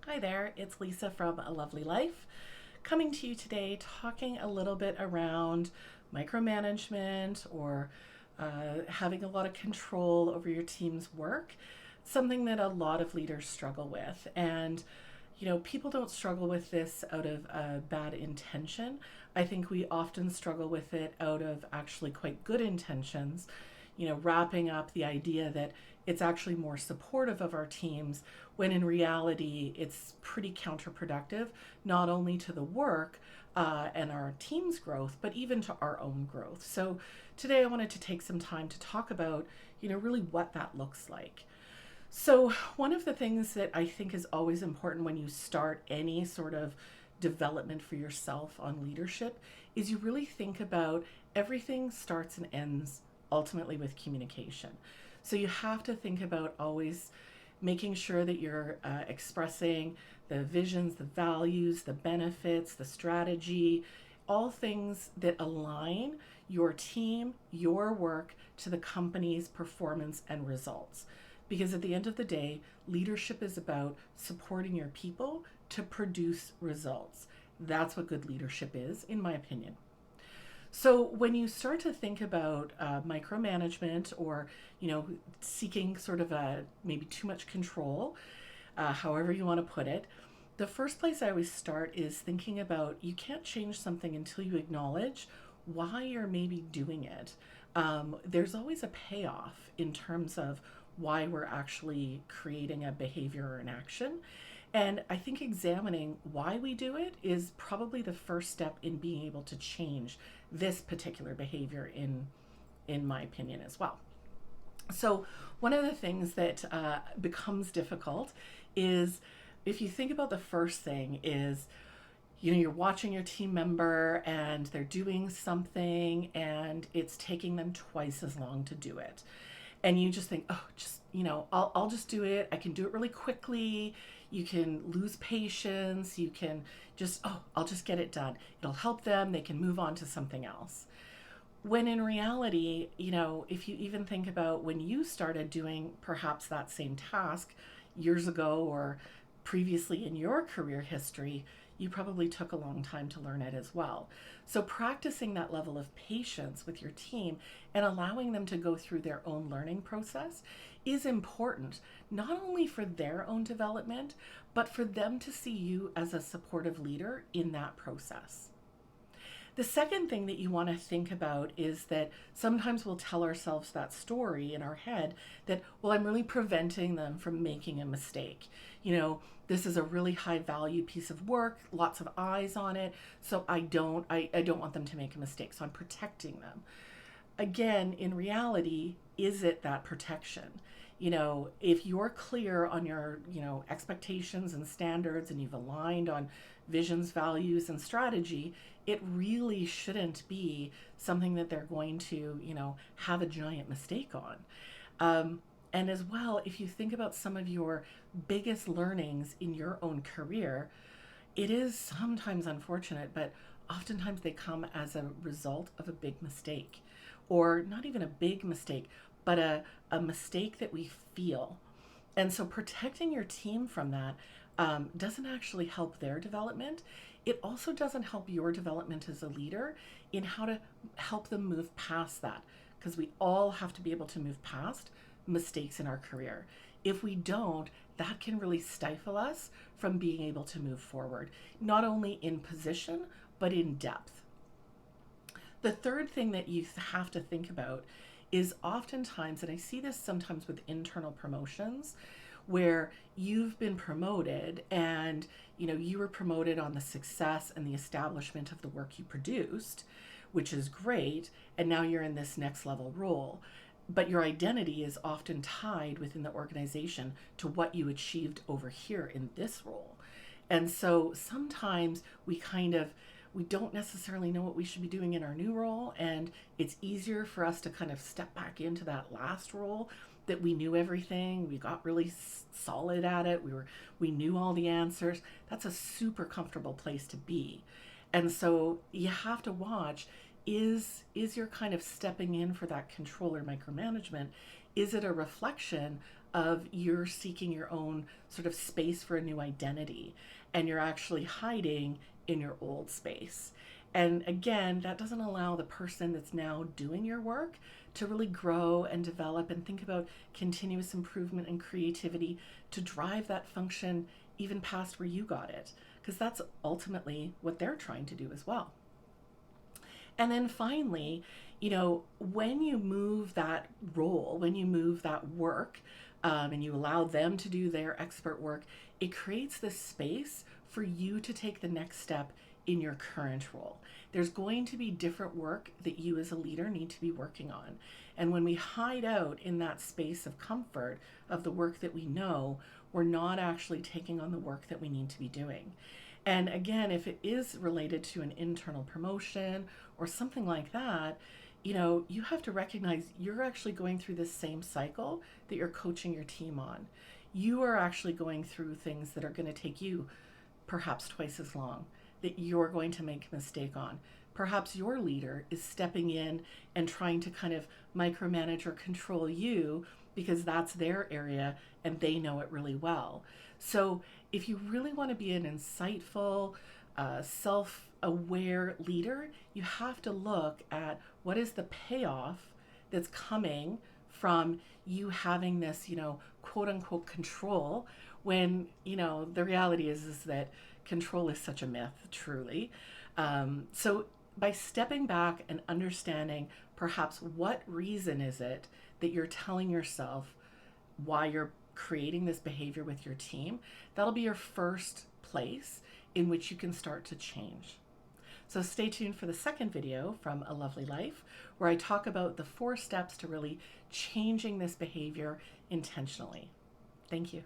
Hi there, it's Lisa from A Lovely Life, coming to you today talking a little bit around micromanagement or having a lot of control over your team's work, something that a lot of leaders struggle with. And people don't struggle with this out of a bad intention. I think we often struggle with it out of actually quite good intentions, wrapping up the idea that it's actually more supportive of our teams when in reality it's pretty counterproductive, not only to the work and our team's growth, but even to our own growth. So today I wanted to take some time to talk about, really what that looks like. So, one of the things that I think is always important when you start any sort of development for yourself on leadership is you really think about everything starts and ends ultimately with communication. So, you have to think about always making sure that you're expressing the visions, the values, the benefits, the strategy, all things that align your team, your work to the company's performance and results. Because at the end of the day, leadership is about supporting your people to produce results. That's what good leadership is, in my opinion. So when you start to think about micromanagement or seeking sort of a maybe too much control, however you want to put it, the first place I always start is thinking about you can't change something until you acknowledge why you're maybe doing it. There's always a payoff in terms of why we're actually creating a behavior or an action. And I think examining why we do it is probably the first step in being able to change this particular behavior in my opinion as well. So one of the things that becomes difficult is if you think about the first thing is you're watching your team member and they're doing something and it's taking them twice as long to do it, and you just think, oh, just I'll just do it. I can do it really quickly. You can lose patience. You can just, oh, I'll just get it done. It'll help them. They can move on to something else. When in reality, if you even think about when you started doing perhaps that same task years ago or previously in your career history, you probably took a long time to learn it as well. So, practicing that level of patience with your team and allowing them to go through their own learning process is important, not only for their own development, but for them to see you as a supportive leader in that process. The second thing that you want to think about is that sometimes we'll tell ourselves that story in our head that, well, I'm really preventing them from making a mistake. This is a really high value piece of work, lots of eyes on it, so I don't want them to make a mistake, so I'm protecting them. Again, in reality, is it that protection? If you're clear on your, expectations and standards and you've aligned on visions, values, and strategy, it really shouldn't be something that they're going to, have a giant mistake on. And as well, if you think about some of your biggest learnings in your own career, it is sometimes unfortunate, but oftentimes they come as a result of a big mistake, or not even a big mistake, but a mistake that we feel. And so protecting your team from that doesn't actually help their development. It also doesn't help your development as a leader in how to help them move past that, because we all have to be able to move past mistakes in our career. If we don't, that can really stifle us from being able to move forward, not only in position, but in depth. The third thing that you have to think about is oftentimes, and I see this sometimes with internal promotions, where you've been promoted and you were promoted on the success and the establishment of the work you produced, which is great, and now you're in this next level role, but your identity is often tied within the organization to what you achieved over here in this role. And so sometimes we don't necessarily know what we should be doing in our new role, and it's easier for us to kind of step back into that last role that we knew everything, we got really solid at it, we knew all the answers. That's a super comfortable place to be. And so you have to watch, is your kind of stepping in for that control or micromanagement, is it a reflection of you're seeking your own sort of space for a new identity, and you're actually hiding in your old space. And again, that doesn't allow the person that's now doing your work to really grow and develop and think about continuous improvement and creativity to drive that function even past where you got it, because that's ultimately what they're trying to do as well. And then finally, when you move that role, when you move that work, and you allow them to do their expert work, it creates this space for you to take the next step in your current role. There's going to be different work that you as a leader need to be working on. And when we hide out in that space of comfort of the work that we know, we're not actually taking on the work that we need to be doing. And again, if it is related to an internal promotion or something like that, you have to recognize you're actually going through this same cycle that you're coaching your team on. You are actually going through things that are going to take you perhaps twice as long, that you're going to make a mistake on. Perhaps your leader is stepping in and trying to kind of micromanage or control you because that's their area and they know it really well. So if you really want to be an insightful, self-aware leader, you have to look at what is the payoff that's coming from you having this, quote unquote control, when, the reality is that control is such a myth, truly. So by stepping back and understanding perhaps what reason is it that you're telling yourself why you're creating this behavior with your team, that'll be your first place in which you can start to change. So stay tuned for the second video from A Lovely Life, where I talk about the 4 steps to really changing this behavior intentionally. Thank you.